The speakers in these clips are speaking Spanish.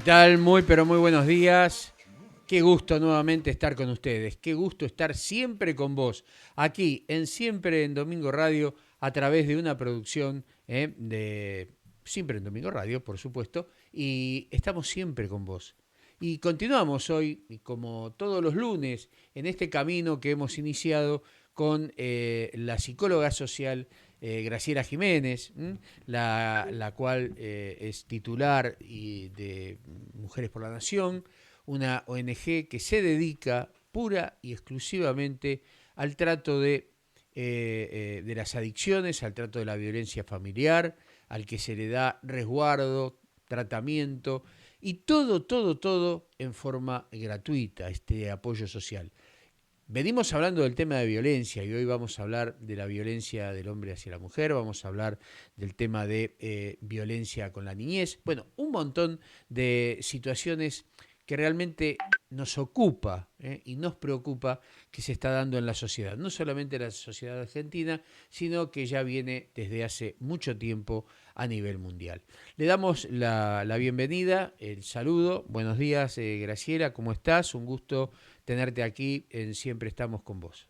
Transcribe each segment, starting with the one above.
tal? Muy, pero muy buenos días. Qué gusto nuevamente estar con ustedes. Qué gusto estar siempre con vos. Aquí en Siempre en Domingo Radio, a través de una producción de Siempre en Domingo Radio, por supuesto. Y estamos siempre con vos. Y continuamos hoy, como todos los lunes, en este camino que hemos iniciado con la psicóloga social Graciela Jiménez, la cual es titular de Mujeres por la Nación, una ONG que se dedica pura y exclusivamente al trato de las adicciones, al trato de la violencia familiar, al que se le da resguardo, tratamiento y todo en forma gratuita, este apoyo social. Venimos hablando del tema de violencia y hoy vamos a hablar de la violencia del hombre hacia la mujer, vamos a hablar del tema de violencia con la niñez, bueno, un montón de situaciones que realmente nos ocupa y nos preocupa que se está dando en la sociedad, no solamente en la sociedad argentina, sino que ya viene desde hace mucho tiempo a nivel mundial. Le damos la bienvenida, el saludo, buenos días Graciela, ¿cómo estás? Un gusto tenerte aquí en Siempre estamos con vos.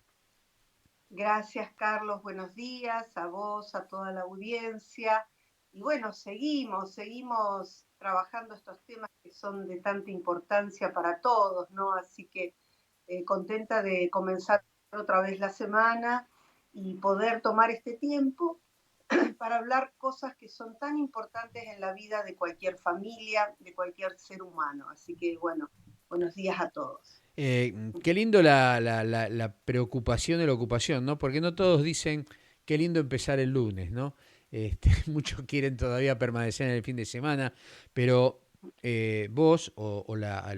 Gracias, Carlos. Buenos días a vos, a toda la audiencia. Y bueno, seguimos trabajando estos temas que son de tanta importancia para todos, ¿no? Así que contenta de comenzar otra vez la semana y poder tomar este tiempo para hablar cosas que son tan importantes en la vida de cualquier familia, de cualquier ser humano. Así que bueno, buenos días a todos. Qué lindo la preocupación de la ocupación, ¿no? Porque no todos dicen qué lindo empezar el lunes, ¿no? Muchos quieren todavía permanecer en el fin de semana, pero vos o la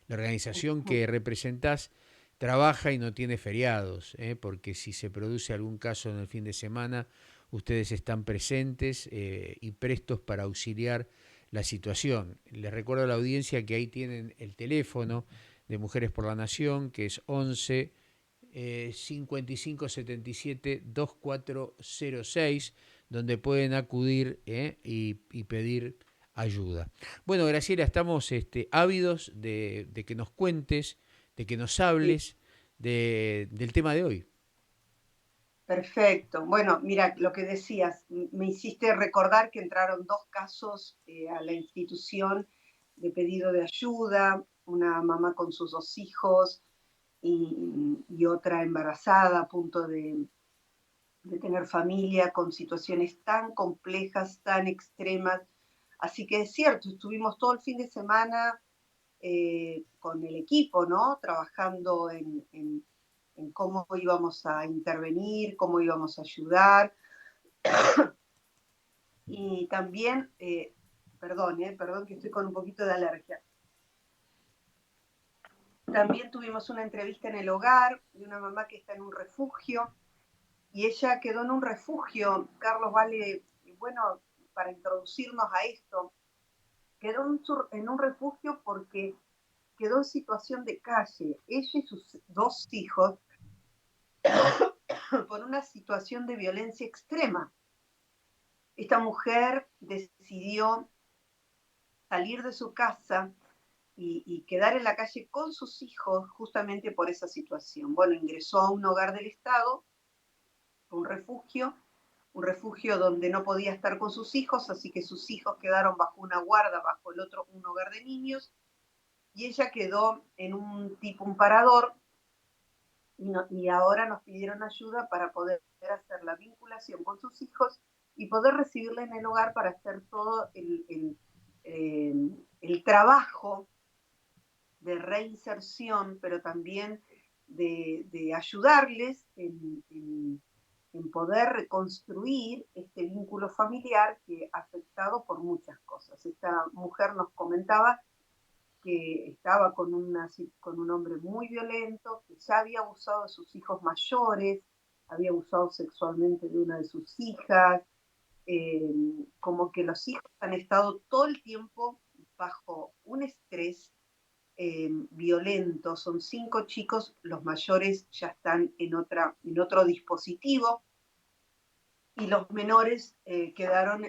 organización que representás trabaja y no tiene feriados, porque si se produce algún caso en el fin de semana, ustedes están presentes y prestos para auxiliar la situación. Les recuerdo a la audiencia que ahí tienen el teléfono de Mujeres por la Nación, que es 11 55 77 2406, donde pueden acudir y pedir ayuda. Bueno, Graciela, estamos ávidos de que nos cuentes, de que nos Sí. hables del tema de hoy. Perfecto. Bueno, mira, lo que decías, me hiciste recordar que entraron dos casos a la institución de pedido de ayuda, una mamá con sus dos hijos y otra embarazada a punto de tener familia con situaciones tan complejas, tan extremas. Así que es cierto, estuvimos todo el fin de semana con el equipo, ¿no? Trabajando en cómo íbamos a intervenir, cómo íbamos a ayudar. Y también, perdón que estoy con un poquito de alergia. También tuvimos una entrevista en el hogar de una mamá que está en un refugio y ella quedó en un refugio. Carlos, vale, bueno, para introducirnos a esto, quedó en un refugio porque quedó en situación de calle. Ella y sus dos hijos por una situación de violencia extrema. Esta mujer decidió salir de su casa y quedar en la calle con sus hijos justamente por esa situación. Bueno, ingresó a un hogar del Estado, un refugio donde no podía estar con sus hijos, así que sus hijos quedaron bajo una guarda, bajo el otro un hogar de niños, y ella quedó en un parador, y ahora nos pidieron ayuda para poder hacer la vinculación con sus hijos y poder recibirla en el hogar para hacer todo el trabajo de reinserción, pero también de ayudarles en poder reconstruir este vínculo familiar que ha afectado por muchas cosas. Esta mujer nos comentaba que estaba con un hombre muy violento, que ya había abusado de sus hijos mayores, había abusado sexualmente de una de sus hijas, eh, como que los hijos han estado todo el tiempo bajo un estrés violento. Son 5 chicos, los mayores ya están en otro dispositivo y los menores quedaron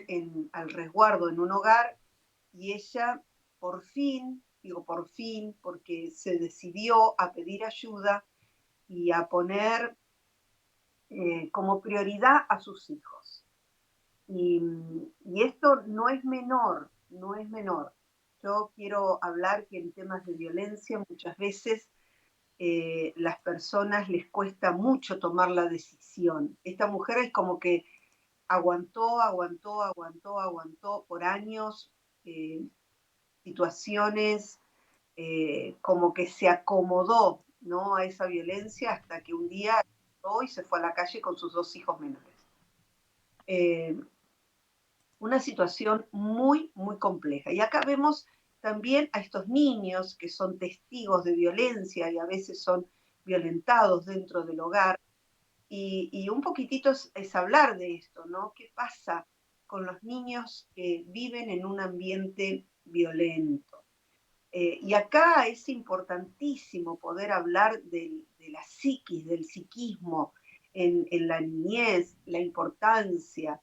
al resguardo en un hogar y ella por fin, digo por fin, porque se decidió a pedir ayuda y a poner como prioridad a sus hijos. Y esto no es menor, no es menor. Yo quiero hablar que en temas de violencia muchas veces las personas les cuesta mucho tomar la decisión. Esta mujer es como que aguantó, aguantó, aguantó, aguantó por años eh, situaciones, como que se acomodó, ¿no?, a esa violencia hasta que un día hoy se fue a la calle con sus 2 hijos menores. Eh, una situación muy, muy compleja. Y acá vemos también a estos niños que son testigos de violencia y a veces son violentados dentro del hogar. Y un poquitito es hablar de esto, ¿no? ¿Qué pasa con los niños que viven en un ambiente violento? Y acá es importantísimo poder hablar de la psiquis, del psiquismo en la niñez, la importancia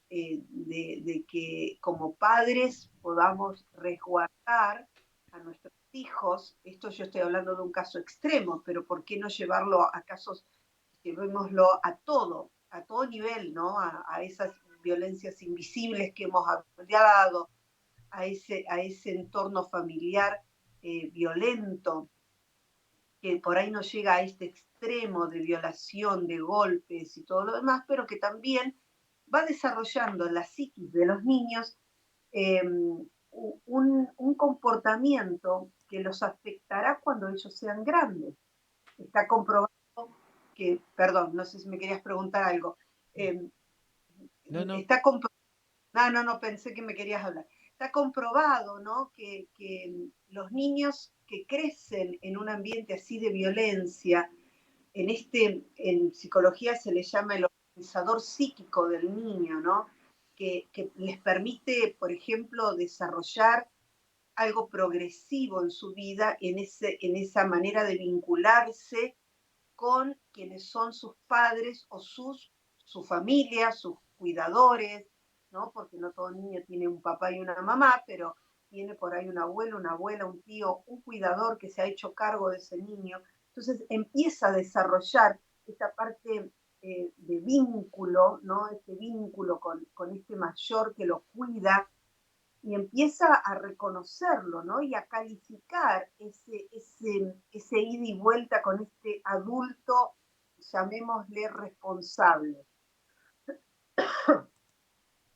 de que como padres podamos resguardar a nuestros hijos. Esto yo estoy hablando de un caso extremo, pero ¿por qué no llevarlo a casos, llevémoslo a todo nivel, ¿no? A esas violencias invisibles que hemos hablado, a ese entorno familiar violento, que por ahí no llega a este extremo de violación, de golpes y todo lo demás, pero que también va desarrollando en la psiquis de los niños un comportamiento que los afectará cuando ellos sean grandes. Está comprobado que, perdón, no sé si me querías preguntar algo, eh, No, no. está comprobado. No, no, no, pensé que me querías hablar. Está comprobado, ¿no?, que los niños que crecen en un ambiente así de violencia, en psicología se le llama el organizador psíquico del niño, ¿no? Que les permite, por ejemplo, desarrollar algo progresivo en su vida, en esa manera de vincularse con quienes son sus padres o su familia, sus cuidadores, ¿no? Porque no todo niño tiene un papá y una mamá, pero tiene por ahí un abuelo, una abuela, un tío, un cuidador que se ha hecho cargo de ese niño. Entonces empieza a desarrollar esta parte de vínculo, ¿no? Este vínculo con este mayor que lo cuida, y empieza a reconocerlo, ¿no? Y a calificar ese ida y vuelta con este adulto, llamémosle responsable.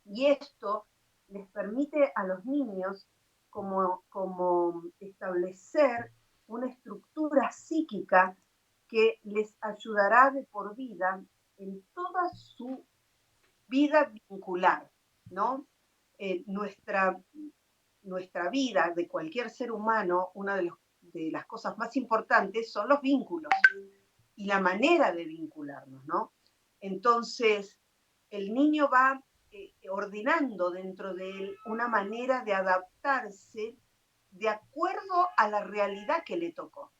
Y esto les permite a los niños como establecer una estructura psíquica que les ayudará de por vida en toda su vida vincular, ¿no? Nuestra vida de cualquier ser humano, una de las cosas más importantes son los vínculos y la manera de vincularnos, ¿no? Entonces, el niño va ordenando dentro de él una manera de adaptarse de acuerdo a la realidad que le tocó.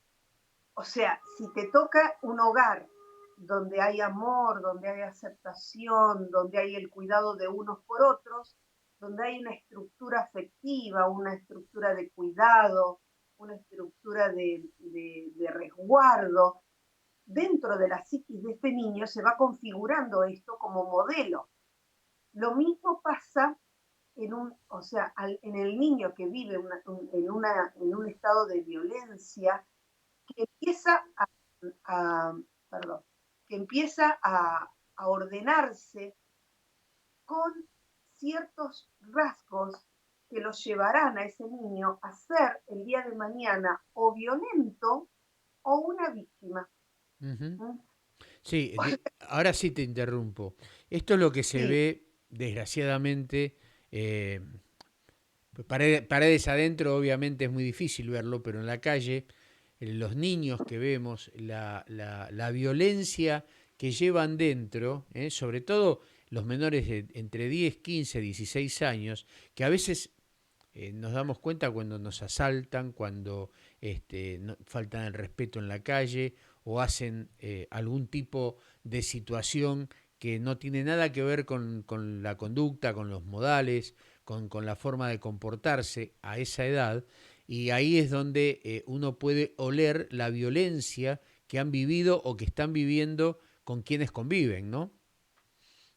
O sea, si te toca un hogar donde hay amor, donde hay aceptación, donde hay el cuidado de unos por otros, donde hay una estructura afectiva, una estructura de cuidado, una estructura de resguardo, dentro de la psiquis de este niño se va configurando esto como modelo. Lo mismo pasa o sea, en el niño que vive en un estado de violencia, que empieza a, perdón, que empieza a ordenarse con ciertos rasgos que los llevarán a ese niño a ser el día de mañana o violento o una víctima. Ujú. ¿Mm? Sí, ahora sí te interrumpo. Esto es lo que se Sí, ve, desgraciadamente, paredes adentro, obviamente es muy difícil verlo, pero en la calle, los niños que vemos, la violencia que llevan dentro, sobre todo los menores de entre 10, 15, 16 años, que a veces nos damos cuenta cuando nos asaltan, cuando faltan el respeto en la calle o hacen algún tipo de situación que no tiene nada que ver con la conducta, con los modales, con la forma de comportarse a esa edad, y ahí es donde uno puede oler la violencia que han vivido o que están viviendo con quienes conviven, ¿no?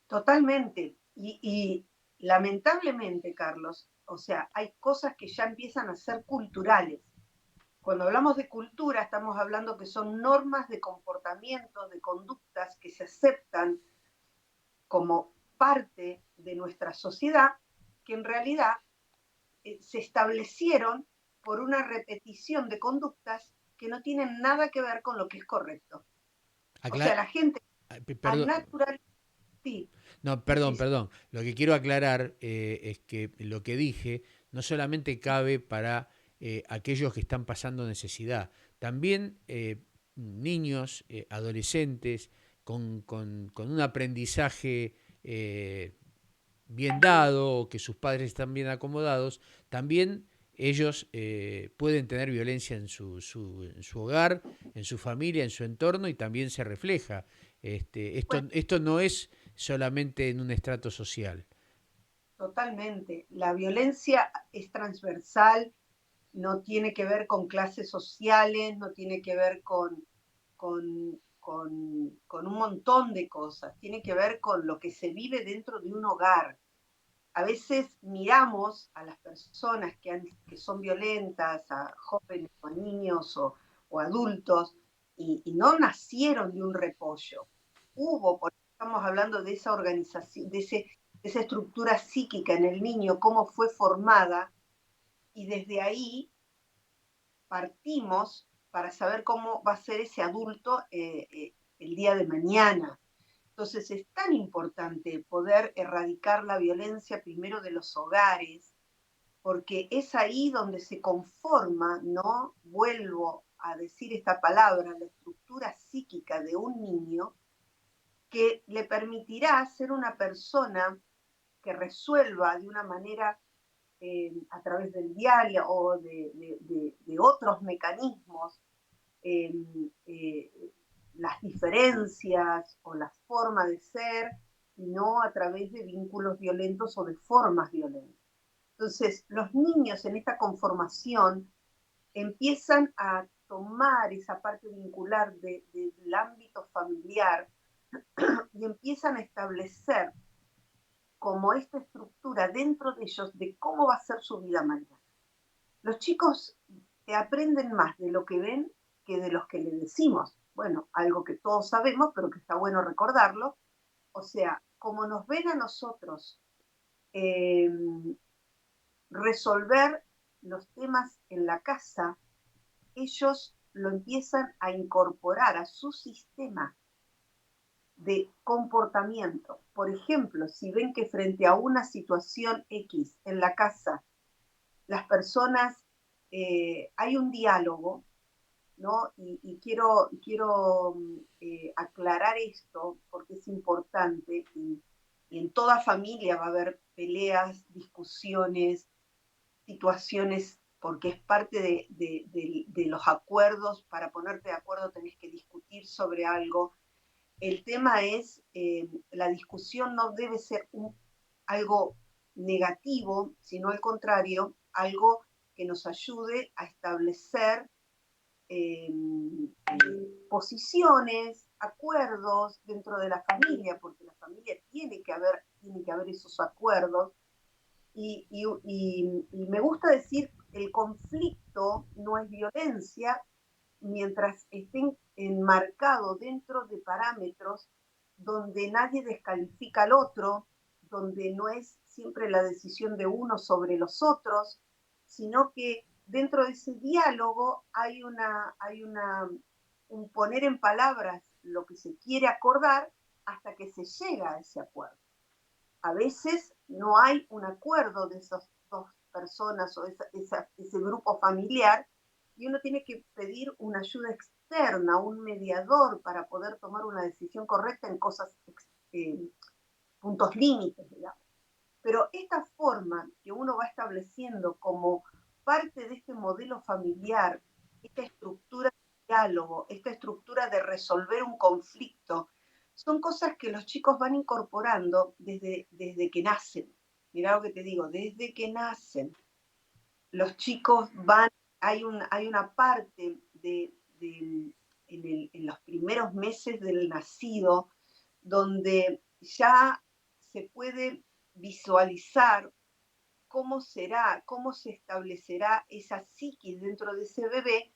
Totalmente. Y lamentablemente, Carlos, o sea, hay cosas que ya empiezan a ser culturales. Cuando hablamos de cultura, estamos hablando que son normas de comportamiento, de conductas que se aceptan como parte de nuestra sociedad, que en realidad se establecieron por una repetición de conductas que no tienen nada que ver con lo que es correcto. O sea, Acla- la gente al Perdón, natural, sí, no, sí, perdón, sí, sí, perdón. Lo que quiero aclarar es que lo que dije no solamente cabe para aquellos que están pasando necesidad, también niños, adolescentes, con un aprendizaje bien dado o que sus padres están bien acomodados, también ellos pueden tener violencia en su hogar, en su familia, en su entorno y también se refleja. pues, Esto no es solamente en un estrato social. totalmente. La violencia es transversal, no tiene que ver con clases sociales, no tiene que ver con un montón de cosas, tiene que ver con lo que se vive dentro de un hogar. A veces miramos a las personas que son violentas, a jóvenes o niños o adultos, y no nacieron de un repollo. Hubo, por eso estamos hablando de esa organización, de esa estructura psíquica en el niño, cómo fue formada, y desde ahí partimos para saber cómo va a ser ese adulto el día de mañana. Entonces es tan importante poder erradicar la violencia primero de los hogares, porque es ahí donde se conforma, ¿no? Vuelvo a decir esta palabra, la estructura psíquica de un niño que le permitirá ser una persona que resuelva de una manera a través del diario o de otros mecanismos eh, eh, las diferencias o la forma de ser, y no a través de vínculos violentos o de formas violentas. Entonces, los niños en esta conformación empiezan a tomar esa parte vincular del ámbito familiar y empiezan a establecer como esta estructura dentro de ellos de cómo va a ser su vida mañana. Los chicos aprenden más de lo que ven que de los que le decimos. Bueno, algo que todos sabemos, pero que está bueno recordarlo. O sea, como nos ven a nosotros eh, resolver los temas en la casa, ellos lo empiezan a incorporar a su sistema de comportamiento. Por ejemplo, si ven que frente a una situación X en la casa, las personas, hay un diálogo, ¿no? Y quiero aclarar esto porque es importante y en toda familia va a haber peleas, discusiones, situaciones, porque es parte de los acuerdos. Para ponerte de acuerdo tenés que discutir sobre algo. El tema es, la discusión no debe ser algo negativo, sino al contrario, algo que nos ayude a establecer eh, posiciones, acuerdos dentro de la familia, porque la familia tiene que haber esos acuerdos. Y me gusta decir, el conflicto no es violencia mientras estén enmarcados dentro de parámetros donde nadie descalifica al otro, donde no es siempre la decisión de uno sobre los otros, sino que dentro de ese diálogo hay un poner en palabras lo que se quiere acordar hasta que se llega a ese acuerdo. A veces no hay un acuerdo de esas dos personas o ese grupo familiar, y uno tiene que pedir una ayuda externa, un mediador para poder tomar una decisión correcta en cosas, eh, puntos límites, digamos. Pero esta forma que uno va estableciendo como parte de este modelo familiar, esta estructura de diálogo, esta estructura de resolver un conflicto, son cosas que los chicos van incorporando desde que nacen. mirá lo que te digo, desde que nacen, los chicos van, hay una parte en los primeros meses del nacido donde ya se puede visualizar cómo será, cómo se establecerá esa psiquis dentro de ese bebé,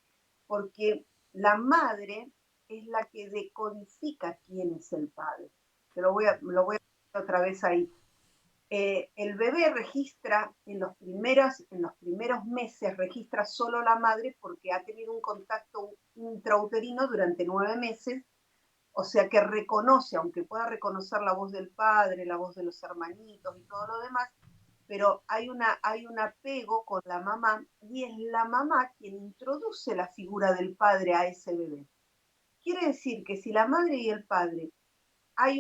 porque la madre es la que decodifica quién es el padre. Lo voy a decir otra vez ahí. El bebé registra en los primeros meses, registra solo la madre porque ha tenido un contacto intrauterino durante 9 meses, o sea que reconoce, aunque pueda reconocer la voz del padre, la voz de los hermanitos y todo lo demás, pero hay un apego con la mamá y es la mamá quien introduce la figura del padre a ese bebé. Quiere decir que si la madre y el padre hay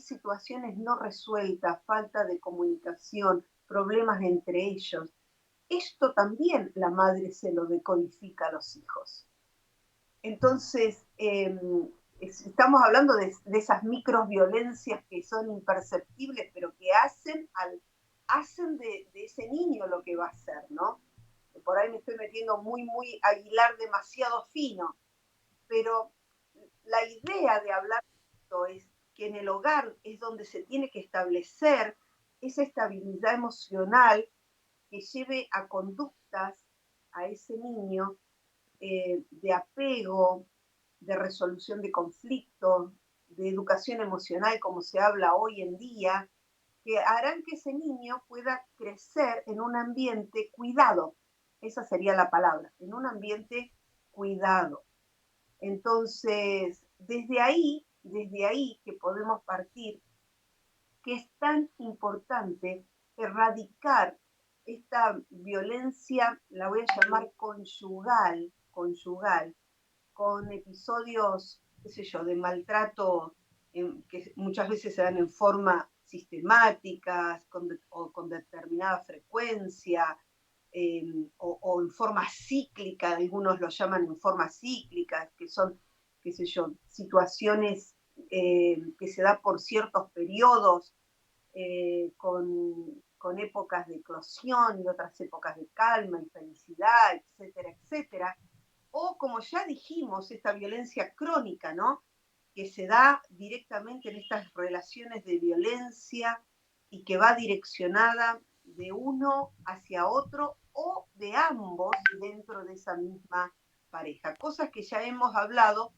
situaciones no resueltas, falta de comunicación, problemas entre ellos, esto también la madre se lo decodifica a los hijos. Entonces, estamos hablando de esas microviolencias que son imperceptibles, pero que hacen de ese niño lo que va a ser, ¿no? Por ahí me estoy metiendo muy a hilar demasiado fino, pero la idea de hablar de esto es que en el hogar es donde se tiene que establecer esa estabilidad emocional que lleve a conductas a ese niño de apego, de resolución de conflictos, de educación emocional, como se habla hoy en día, que harán que ese niño pueda crecer en un ambiente cuidado. Esa sería la palabra, en un ambiente cuidado. Entonces, desde ahí que podemos partir, que es tan importante erradicar esta violencia, la voy a llamar conyugal, con episodios, qué sé yo, de maltrato que muchas veces se dan en forma sistemática o con determinada frecuencia, o en forma cíclica, algunos lo llaman en forma cíclica, que son, qué sé yo, situaciones que se dan por ciertos periodos, con épocas de eclosión y otras épocas de calma y felicidad, etcétera, etcétera. O, como ya dijimos, esta violencia crónica, ¿no? Que se da directamente en estas relaciones de violencia y que va direccionada de uno hacia otro o de ambos dentro de esa misma pareja. Cosas que ya hemos hablado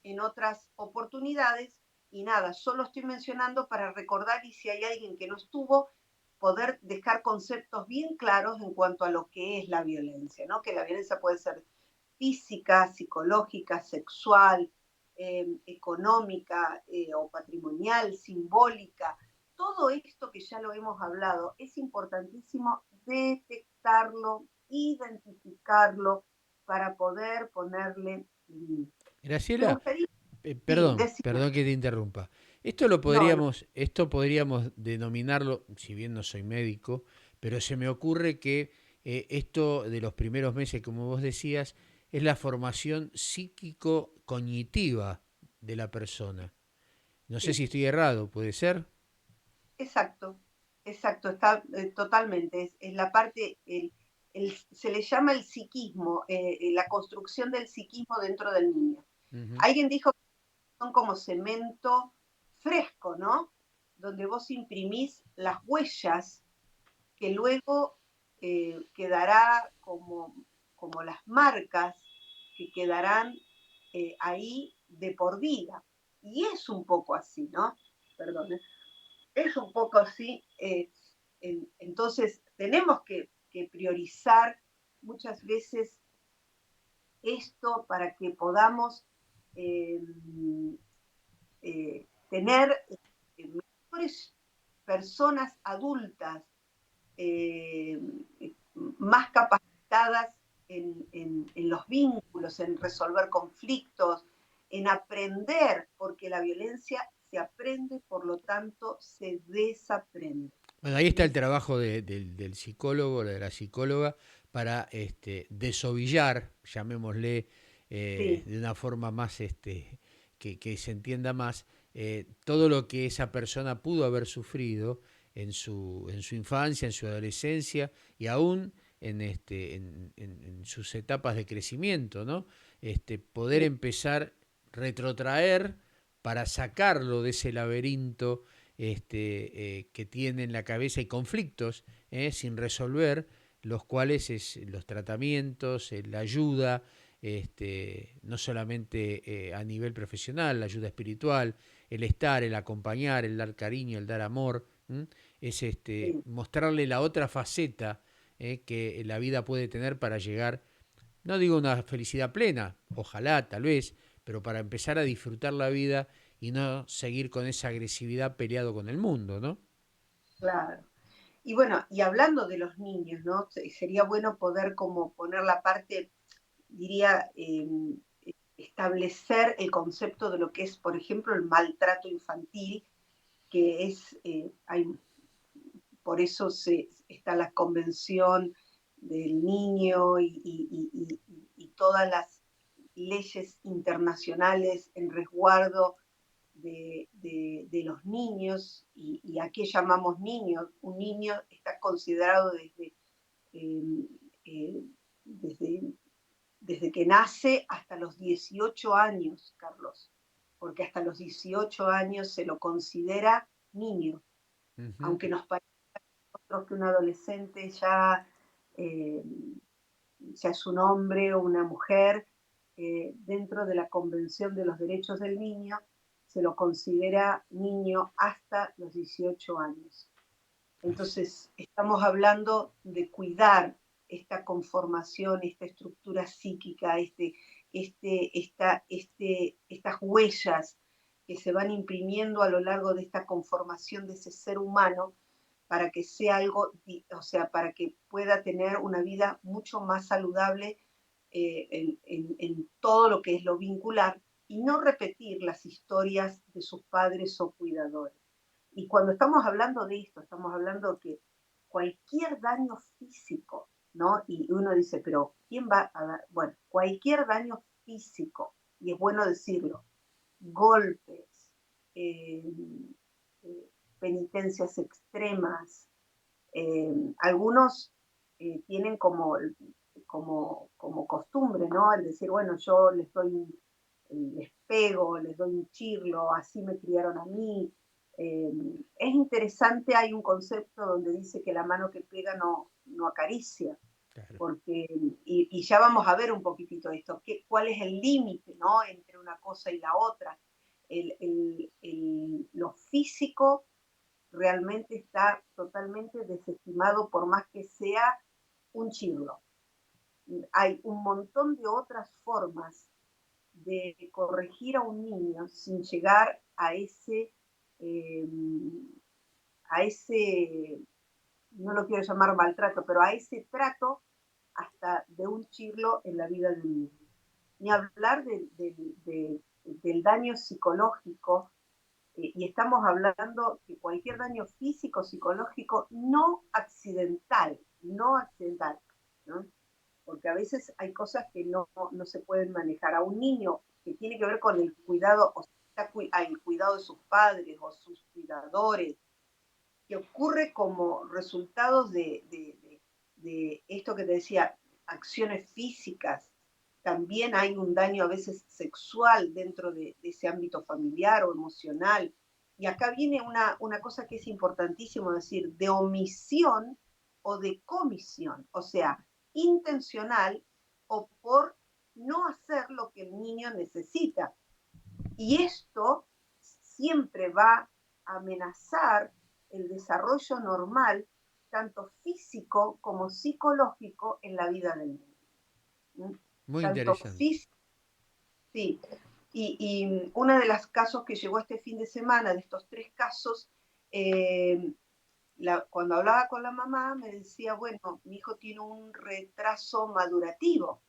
en otras oportunidades y nada, solo estoy mencionando para recordar y si hay alguien que no estuvo, poder dejar conceptos bien claros en cuanto a lo que es la violencia, ¿no? Que la violencia puede ser física, psicológica, sexual, económica o patrimonial, simbólica. Todo esto que ya lo hemos hablado, es importantísimo detectarlo, identificarlo para poder ponerle límite. ¿Te Graciela, gustaría? Sí, decime. perdón que te interrumpa. No, no. Esto podríamos denominarlo, si bien no soy médico, pero se me ocurre que esto de los primeros meses, como vos decías, es la formación psíquico-cognitiva de la persona. No sé Sí, si estoy errado, ¿puede ser? exacto, exacto, está totalmente. Es la parte, se le llama el psiquismo, la construcción del psiquismo dentro del niño. Ujú. Alguien dijo que son como cemento fresco, ¿no? Donde vos imprimís las huellas que luego quedará como las marcas que quedarán ahí de por vida. Y es un poco así, ¿no? Perdón, es un poco así. Entonces, tenemos que priorizar muchas veces esto para que podamos eh, tener mejores personas adultas, eh, más capacitadas en los vínculos, en resolver conflictos, en aprender, porque la violencia se aprende, por lo tanto se desaprende. Bueno, ahí está el ¿Listo? trabajo del psicólogo, de la psicóloga, para desovillar, llamémosle Sí, de una forma más que se entienda más, todo lo que esa persona pudo haber sufrido en su infancia, en su adolescencia y aún en sus etapas de crecimiento, ¿no? Poder Sí, empezar, retrotraer para sacarlo de ese laberinto que tiene en la cabeza y conflictos sin resolver, los cuales es los tratamientos, la ayuda, no solamente a nivel profesional, la ayuda espiritual, el estar, el acompañar, el dar cariño, el dar amor, ¿m? Es sí. mostrarle la otra faceta que la vida puede tener para llegar, no digo una felicidad plena, ojalá, tal vez, pero para empezar a disfrutar la vida y no seguir con esa agresividad peleado con el mundo, ¿no? Claro. Y bueno, y hablando de los niños, ¿no? Sería bueno poder como poner la parte, diría, establecer el concepto de lo que es, por ejemplo, el maltrato infantil, que es, por eso está la convención del niño y todas las leyes internacionales en resguardo de los niños, y a qué llamamos niños. Un niño está considerado eh, eh, desde, desde que nace hasta los 18 años, Carlos, porque hasta los 18 años se lo considera niño, Ujú. aunque nos parezca que un adolescente eh, ya es un hombre o una mujer, dentro de la Convención de los Derechos del Niño, se lo considera niño hasta los 18 años. Así. Entonces, estamos hablando de cuidar esta conformación, esta estructura psíquica, estas huellas que se van imprimiendo a lo largo de esta conformación de ese ser humano para que sea algo, o sea, para que pueda tener una vida mucho más saludable en todo lo que es lo vincular y no repetir las historias de sus padres o cuidadores. Y cuando estamos hablando de esto, estamos hablando que cualquier daño físico, ¿no? Y uno dice, pero ¿quién va a dar? Bueno, cualquier daño físico, y es bueno decirlo, golpes, eh, eh, penitencias extremas, algunos tienen como costumbre, ¿no? El decir, bueno, yo les pego, les doy un chirlo, así me criaron a mí. Eh, es interesante, hay un concepto donde dice que la mano que pega no acaricia, Claro. porque, y ya vamos a ver un poquitito esto, cuál es el límite, ¿no? Entre una cosa y la otra. Lo físico realmente está totalmente desestimado por más que sea un chirlo. Hay un montón de otras formas de corregir a un niño sin llegar eh, a ese, no lo quiero llamar maltrato, pero a ese trato hasta de un chirlo en la vida de un niño. Ni hablar del daño psicológico, y estamos hablando de cualquier daño físico, psicológico, no accidental, ¿no? Porque a veces hay cosas que no se pueden manejar. A un niño que tiene que ver con el cuidado, o sea, el cuidado de sus padres o sus cuidadores, que ocurre como resultados de esto que te decía, acciones físicas. También hay un daño a veces sexual dentro de ese ámbito familiar o emocional. Y acá viene una cosa que es importantísimo decir, de omisión o de comisión, o sea, intencional o por no hacer lo que el niño necesita. Y esto siempre va a amenazar el desarrollo normal, tanto físico como psicológico, en la vida del niño. ¿Mm? Muy Tanto interesante. físico, sí. Y uno de los casos que llegó este fin de semana, de estos 3 casos, cuando hablaba con la mamá, me decía, bueno, mi hijo tiene un retraso madurativo.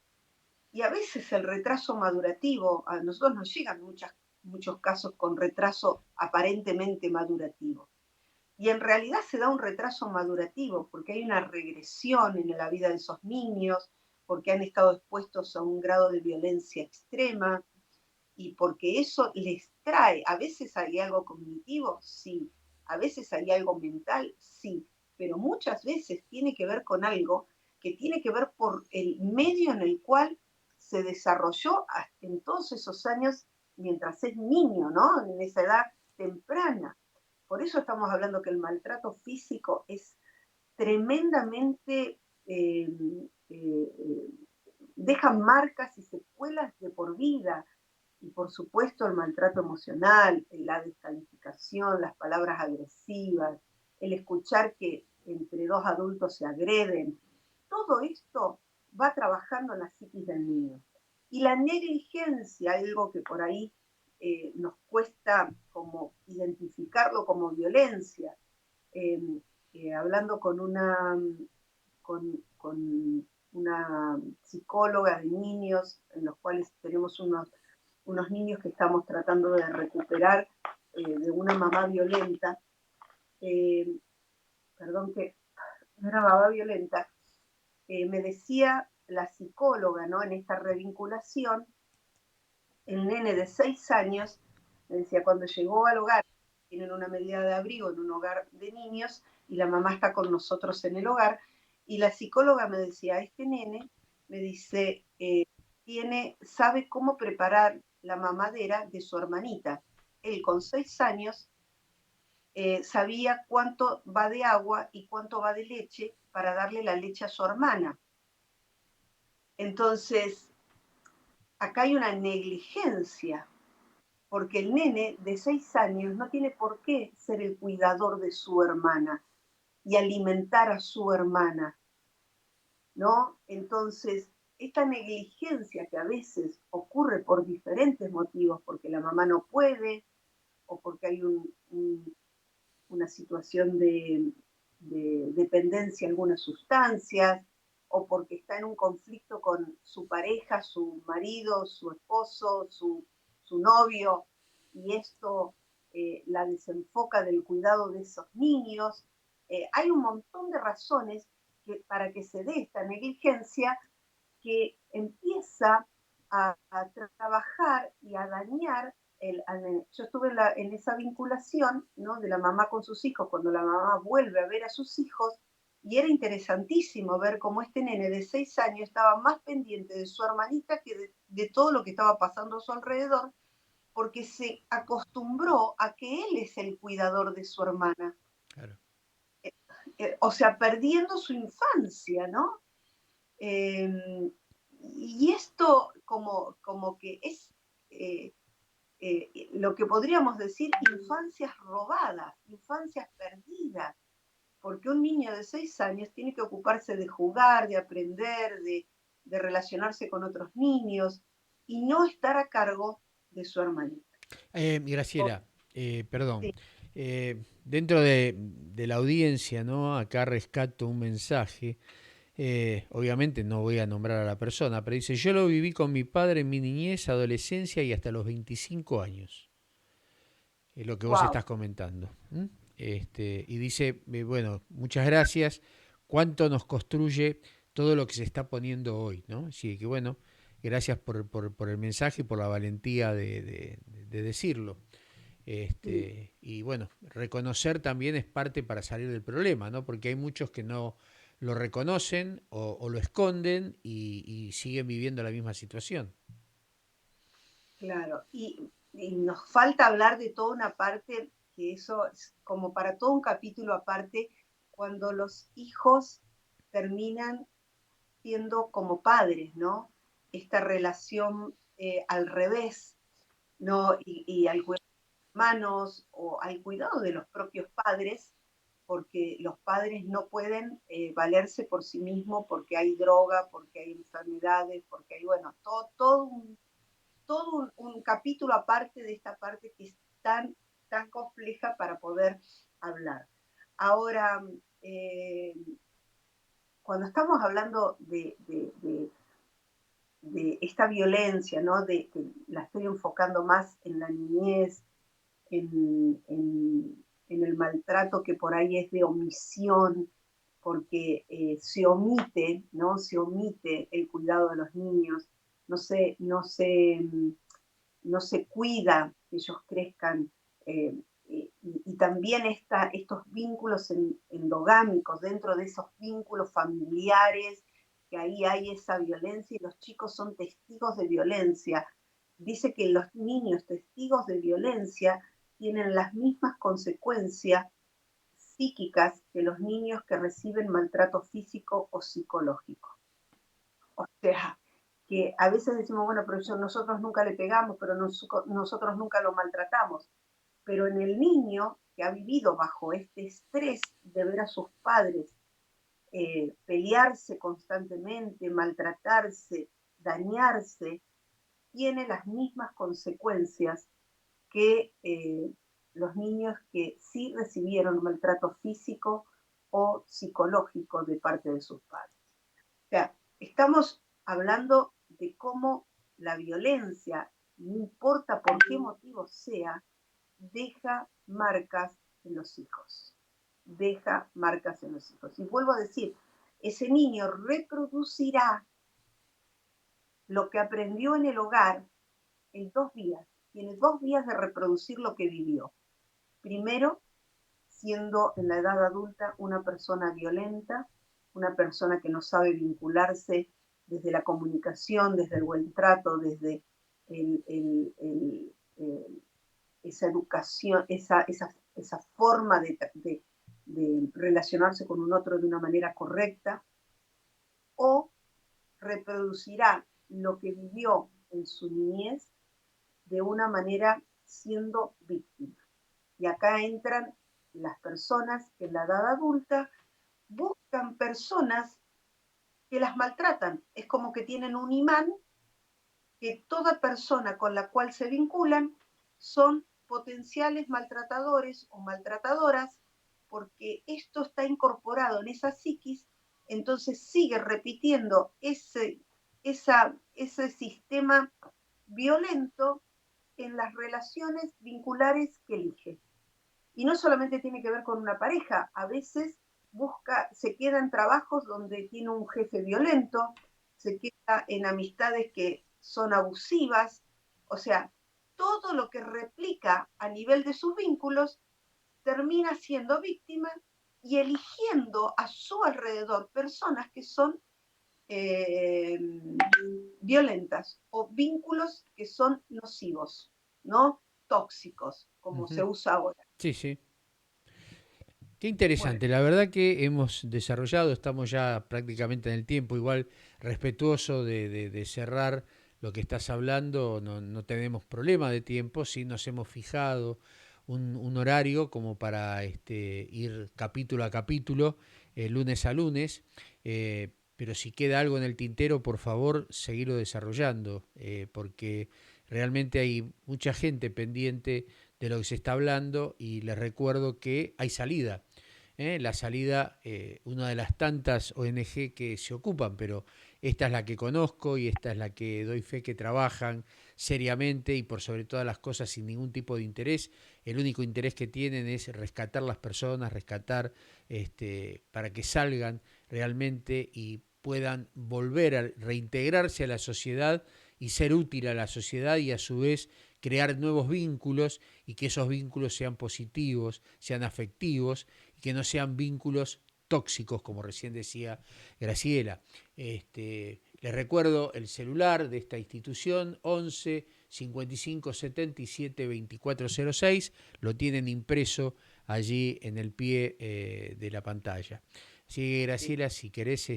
Y a veces el retraso madurativo, a nosotros nos llegan muchos casos con retraso aparentemente madurativo. Y en realidad se da un retraso madurativo porque hay una regresión en la vida de esos niños, porque han estado expuestos a un grado de violencia extrema y porque eso les trae, a veces hay algo cognitivo, sí, A veces hay algo mental, sí, pero muchas veces tiene que ver con algo que tiene que ver por el medio en el cual se desarrolló en todos esos años mientras es niño, ¿no? En esa edad temprana. Por eso estamos hablando que el maltrato físico es tremendamente, deja marcas y secuelas de por vida. Y por supuesto el maltrato emocional, la descalificación, las palabras agresivas, el escuchar que entre dos adultos se agreden, todo esto va trabajando en la psiquis del niño. Y la negligencia, algo que por ahí nos cuesta como identificarlo como violencia, eh, hablando con una psicóloga de niños, en los cuales tenemos unos niños que estamos tratando de recuperar de una mamá violenta, eh, perdón que no era mamá violenta, me decía la psicóloga, ¿no? En esta revinculación, el nene de 6 años, me decía, cuando llegó al hogar, tienen una medida de abrigo en un hogar de niños y la mamá está con nosotros en el hogar, y la psicóloga me decía, este nene, me dice, sabe cómo preparar la mamadera de su hermanita. Él con 6 años sabía cuánto va de agua y cuánto va de leche para darle la leche a su hermana. Entonces, acá hay una negligencia, porque el nene de 6 años no tiene por qué ser el cuidador de su hermana y alimentar a su hermana, ¿no? Entonces, esta negligencia que a veces ocurre por diferentes motivos, porque la mamá no puede, o porque hay una situación de dependencia a algunas sustancias, o porque está en un conflicto con su pareja, su marido, su esposo, su novio, y esto la desenfoca del cuidado de esos niños. Hay un montón de razones para que se dé esta negligencia que empieza a trabajar y a dañar yo estuve en esa vinculación, ¿no? De la mamá con sus hijos, cuando la mamá vuelve a ver a sus hijos, y era interesantísimo ver cómo este nene de 6 años estaba más pendiente de su hermanita que de todo lo que estaba pasando a su alrededor, porque se acostumbró a que él es el cuidador de su hermana. Claro. O sea, perdiendo su infancia, ¿no? Y esto como que es lo que podríamos decir infancias robadas, infancias perdidas, porque un niño de 6 años tiene que ocuparse de jugar, de aprender, de relacionarse con otros niños y no estar a cargo de su hermanita. Graciela, perdón. Sí, Dentro de la audiencia, ¿no? Acá rescato un mensaje. Obviamente no voy a nombrar a la persona, pero dice, yo lo viví con mi padre en mi niñez, adolescencia y hasta los 25 años. Es lo que vos wow, estás comentando. Y dice, bueno, muchas gracias. ¿Cuánto nos construye todo lo que se está poniendo hoy? ¿No? Así que bueno, gracias por el mensaje y por la valentía de decirlo. sí, Y bueno, reconocer también es parte para salir del problema, ¿no? Porque hay muchos que no lo reconocen o lo esconden y siguen viviendo la misma situación. claro. Y nos falta hablar de toda una parte, que eso es como para todo un capítulo aparte, cuando los hijos terminan siendo como padres, ¿no? Esta relación al revés, ¿no? Y al cuidado de los hermanos o al cuidado de los propios padres, porque los padres no pueden valerse por sí mismos, porque hay droga, porque hay enfermedades, porque hay, bueno, todo un capítulo aparte de esta parte que es tan compleja para poder hablar. Ahora, eh, cuando estamos hablando de esta violencia, ¿no? Que la estoy enfocando más en la niñez, en el maltrato que por ahí es de omisión, porque se omite, ¿no? Se omite el cuidado de los niños, no no se cuida que ellos crezcan y también estos vínculos endogámicos, dentro de esos vínculos familiares, que ahí hay esa violencia y los chicos son testigos de violencia. Dice que los niños testigos de violencia tienen las mismas consecuencias psíquicas que los niños que reciben maltrato físico o psicológico. O sea, que a veces decimos, bueno, pero nosotros nunca le pegamos, pero nosotros nunca lo maltratamos. Pero en el niño que ha vivido bajo este estrés de ver a sus padres pelearse constantemente, maltratarse, dañarse, tiene las mismas consecuencias que los niños que sí recibieron maltrato físico o psicológico de parte de sus padres. O sea, estamos hablando de cómo la violencia, no importa por qué motivo sea, deja marcas en los hijos. Deja marcas en los hijos. Y vuelvo a decir, ese niño reproducirá lo que aprendió en el hogar en 2 vías. Tiene 2 vías de reproducir lo que vivió. Primero, siendo en la edad adulta una persona violenta, una persona que no sabe vincularse desde la comunicación, desde el buen trato, desde esa educación, esa forma de relacionarse con un otro de una manera correcta, o reproducirá lo que vivió en su niñez de una manera siendo víctima. Y acá entran las personas que en la edad adulta buscan personas que las maltratan. Es como que tienen un imán, que toda persona con la cual se vinculan son potenciales maltratadores o maltratadoras, porque esto está incorporado en esa psiquis, entonces sigue repitiendo ese sistema violento en las relaciones vinculares que elige. Y no solamente tiene que ver con una pareja, a veces se queda en trabajos donde tiene un jefe violento, se queda en amistades que son abusivas, o sea, todo lo que replica a nivel de sus vínculos termina siendo víctima y eligiendo a su alrededor personas que son violentas o vínculos que son nocivos, ¿no? Tóxicos, como se usa ahora. Sí, sí. Qué Bueno, interesante, la verdad que hemos desarrollado, estamos ya prácticamente en el tiempo, igual respetuoso de cerrar lo que estás hablando, no tenemos problema de tiempo, sí nos hemos fijado un horario como para ir capítulo a capítulo, lunes a lunes, pero si queda algo en el tintero, por favor, seguirlo desarrollando, porque realmente hay mucha gente pendiente de lo que se está hablando y les recuerdo que hay salida. La salida, una de las tantas ONG que se ocupan, pero esta es la que conozco y esta es la que doy fe que trabajan seriamente y por sobre todas las cosas sin ningún tipo de interés. El único interés que tienen es rescatar las personas, rescatar para que salgan realmente y puedan volver a reintegrarse a la sociedad y ser útil a la sociedad y a su vez crear nuevos vínculos y que esos vínculos sean positivos, sean afectivos y que no sean vínculos tóxicos, como recién decía Graciela. Les recuerdo el celular de esta institución, 11 55 77 2406, lo tienen impreso allí en el pie de la pantalla. Así que Graciela, si querés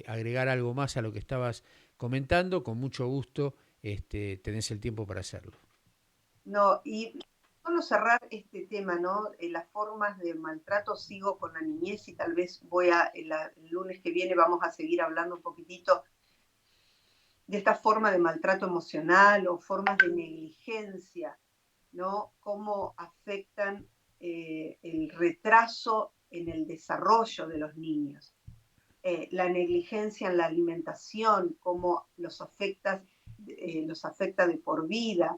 agregar algo más a lo que estabas comentando, con mucho gusto tenés el tiempo para hacerlo. no, y solo cerrar este tema, ¿no? Las formas de maltrato, sigo con la niñez y tal vez el lunes que viene vamos a seguir hablando un poquitito de esta forma de maltrato emocional o formas de negligencia, ¿no? Cómo afectan el retraso en el desarrollo de los niños. La negligencia en la alimentación, cómo los afecta de por vida,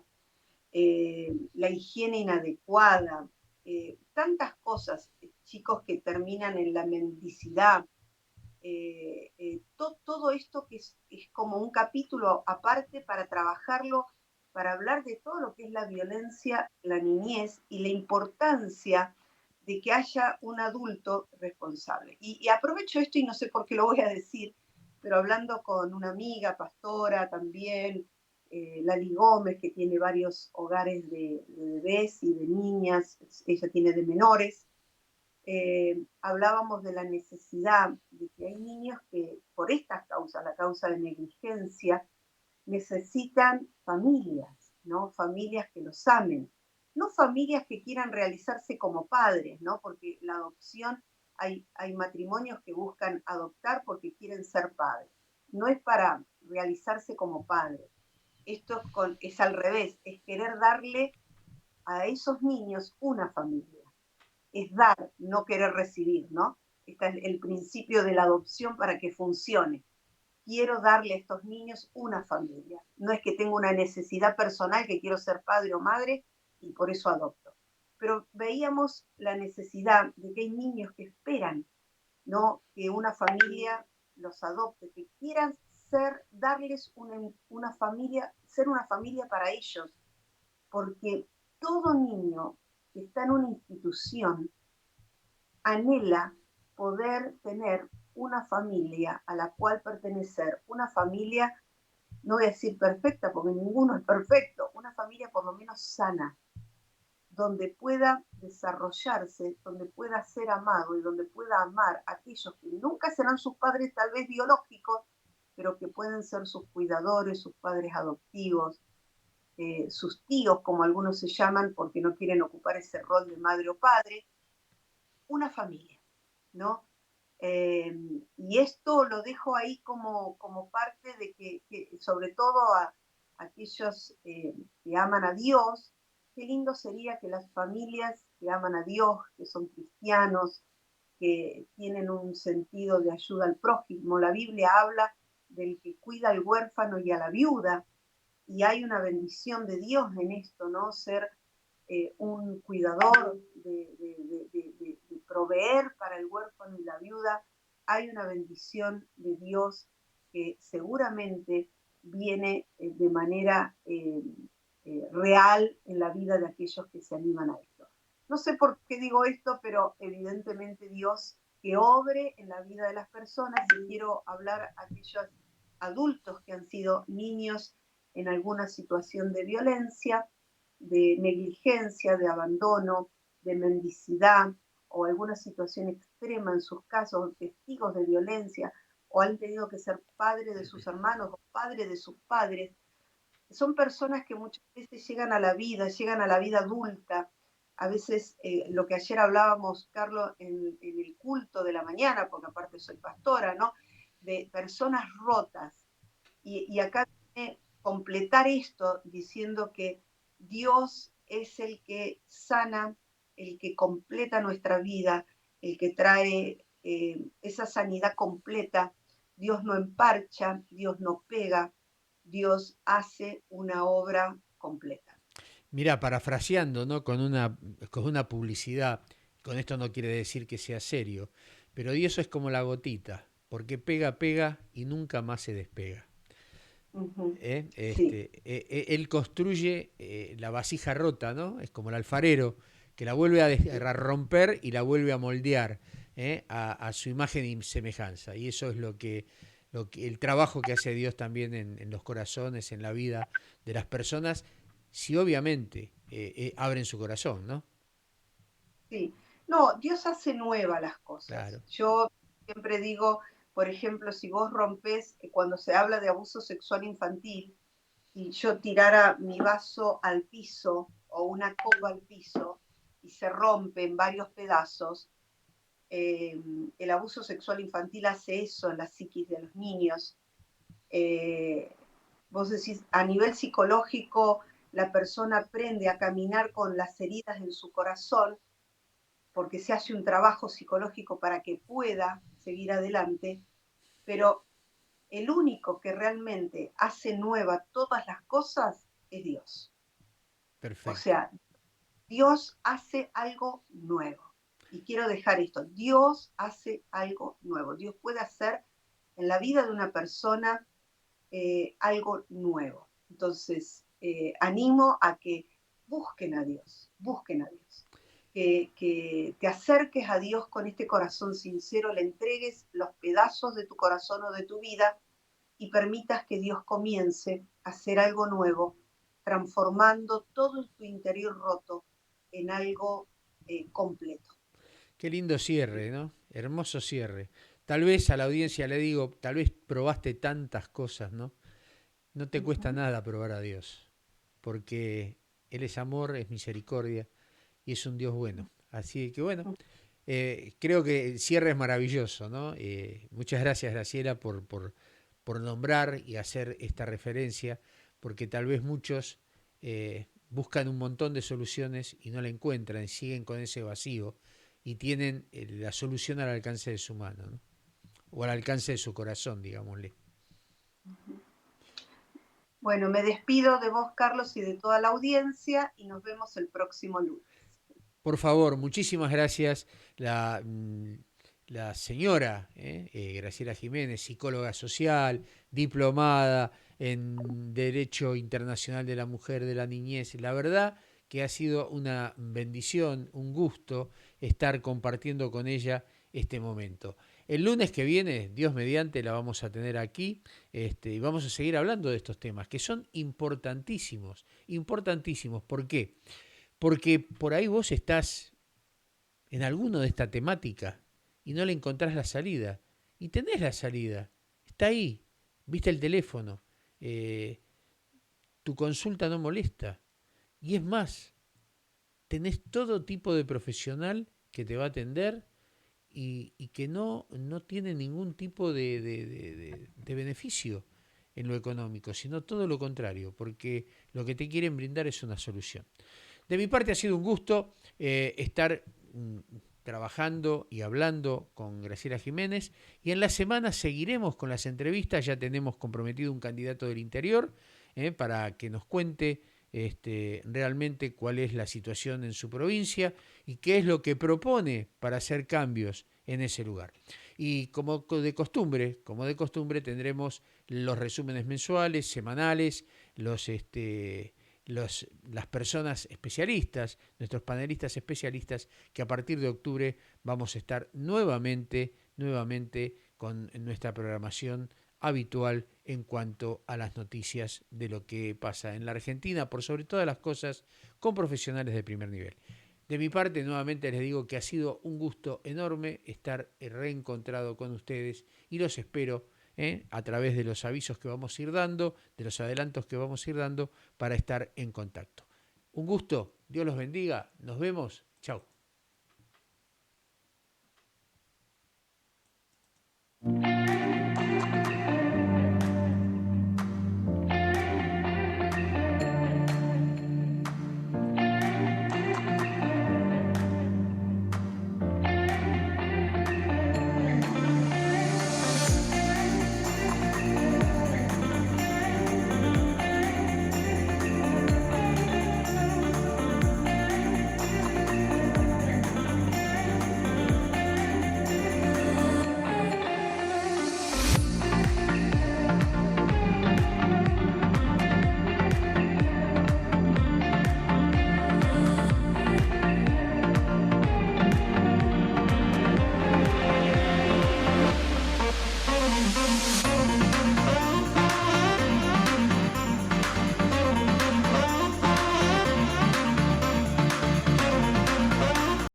la higiene inadecuada, tantas cosas, chicos que terminan en la mendicidad, todo esto que es como un capítulo aparte para trabajarlo para hablar de todo lo que es la violencia en la niñez y la importancia de que haya un adulto responsable. Y aprovecho esto y no sé por qué lo voy a decir, pero hablando con una amiga, pastora también, Lali Gómez, que tiene varios hogares de bebés y de niñas, ella tiene de menores, hablábamos de la necesidad de que hay niños que por estas causas, la causa de negligencia, necesitan familias, ¿no? Familias que los amen, no familias que quieran realizarse como padres, ¿no? Porque la adopción, hay matrimonios que buscan adoptar porque quieren ser padres. No es para realizarse como padres. Esto es al revés, es querer darle a esos niños una familia. Es dar, no querer recibir, ¿no? Este es el principio de la adopción para que funcione. Quiero darle a estos niños una familia. No es que tengo una necesidad personal que quiero ser padre o madre y por eso adopto. Pero veíamos la necesidad de que hay niños que esperan, ¿no? Que una familia los adopte, que quieran darles una familia, ser una familia para ellos, porque todo niño que está en una institución anhela poder tener una familia a la cual pertenecer, una familia, no voy a decir perfecta porque ninguno es perfecto, una familia por lo menos sana, donde pueda desarrollarse, donde pueda ser amado y donde pueda amar a aquellos que nunca serán sus padres tal vez biológicos, pero que pueden ser sus cuidadores, sus padres adoptivos, sus tíos, como algunos se llaman, porque no quieren ocupar ese rol de madre o padre, una familia, ¿no? Y esto lo dejo ahí como parte de que sobre todo a aquellos que aman a Dios, qué lindo sería que las familias que aman a Dios, que son cristianos, que tienen un sentido de ayuda al prójimo. La Biblia habla del que cuida al huérfano y a la viuda, y hay una bendición de Dios en esto, ¿no? Ser un cuidador, de proveer para el huérfano y la viuda, hay una bendición de Dios que seguramente viene de manera real en la vida de aquellos que se animan a esto. No sé por qué digo esto, pero evidentemente Dios que obre en la vida de las personas, y quiero hablar a aquellos adultos que han sido niños en alguna situación de violencia, de negligencia, de abandono, de mendicidad o alguna situación extrema en sus casos, testigos de violencia, o han tenido que ser padres de sus hermanos o padres de sus padres. Son personas que muchas veces llegan a la vida adulta. A veces lo que ayer hablábamos, Carlos, en el culto de la mañana, porque aparte soy pastora, ¿no? De personas rotas. Y acá viene completar esto diciendo que Dios es el que sana, el que completa nuestra vida, el que trae esa sanidad completa. Dios no emparcha, Dios no pega, Dios hace una obra completa. Mira, parafraseando, ¿no? Con una publicidad, con esto no quiere decir que sea serio, pero Dios es como la gotita, porque pega, pega y nunca más se despega. Ujú. Sí, Él construye la vasija rota, ¿no? Es como el alfarero, que la vuelve a romper y la vuelve a moldear a su imagen y semejanza. Y eso es el trabajo que hace Dios también en los corazones, en la vida de las personas, si obviamente abren su corazón, ¿no? sí. No, Dios hace nuevas las cosas. Claro. Yo siempre digo, por ejemplo, si vos rompes, cuando se habla de abuso sexual infantil, y yo tirara mi vaso al piso o una copa al piso y se rompe en varios pedazos, eh, el abuso sexual infantil hace eso en la psiquis de los niños. Eh, Vos decís, a nivel psicológico, la persona aprende a caminar con las heridas en su corazón porque se hace un trabajo psicológico para que pueda seguir adelante, pero el único que realmente hace nueva todas las cosas es Dios. O Perfecto. sea, Dios hace algo nuevo. Y quiero dejar esto, Dios hace algo nuevo. Dios puede hacer en la vida de una persona algo nuevo. Entonces, animo a que busquen a Dios, busquen a Dios. Que te acerques a Dios con este corazón sincero, le entregues los pedazos de tu corazón o de tu vida y permitas que Dios comience a hacer algo nuevo, transformando todo tu interior roto en algo completo. Qué lindo cierre, ¿no? Hermoso cierre. Tal vez a la audiencia le digo, tal vez probaste tantas cosas, ¿no? No te cuesta Ujú. nada probar a Dios, porque Él es amor, es misericordia y es un Dios bueno. Así que bueno, creo que el cierre es maravilloso, ¿no? Muchas gracias, Graciela, por nombrar y hacer esta referencia, porque tal vez muchos buscan un montón de soluciones y no la encuentran y siguen con ese vacío y tienen la solución al alcance de su mano, ¿no? O al alcance de su corazón, digámosle. Bueno, me despido de vos, Carlos, y de toda la audiencia y nos vemos el próximo lunes. Por favor, muchísimas gracias. La señora Graciela Jiménez, psicóloga social, diplomada en Derecho Internacional de la Mujer, de la Niñez. La verdad que ha sido una bendición, un gusto estar compartiendo con ella este momento. El lunes que viene, Dios mediante, la vamos a tener aquí y vamos a seguir hablando de estos temas que son importantísimos, importantísimos. ¿Por qué? Porque por ahí vos estás en alguno de esta temática y no le encontrás la salida. Y tenés la salida. Está ahí. Viste el teléfono. eh, Tu consulta no molesta. Y es más, tenés todo tipo de profesional que te va a atender y que no tiene ningún tipo de beneficio en lo económico, sino todo lo contrario, porque lo que te quieren brindar es una solución. De mi parte ha sido un gusto estar trabajando y hablando con Graciela Jiménez y en la semana seguiremos con las entrevistas, ya tenemos comprometido un candidato del interior para que nos cuente realmente cuál es la situación en su provincia y qué es lo que propone para hacer cambios en ese lugar. Y como de costumbre tendremos los resúmenes mensuales, semanales, las personas especialistas, nuestros panelistas especialistas, que a partir de octubre vamos a estar nuevamente con nuestra programación habitual en cuanto a las noticias de lo que pasa en la Argentina, por sobre todas las cosas, con profesionales de primer nivel. De mi parte, nuevamente les digo que ha sido un gusto enorme estar reencontrado con ustedes y los espero a través de los avisos que vamos a ir dando, de los adelantos que vamos a ir dando para estar en contacto. Un gusto, Dios los bendiga, nos vemos, chao.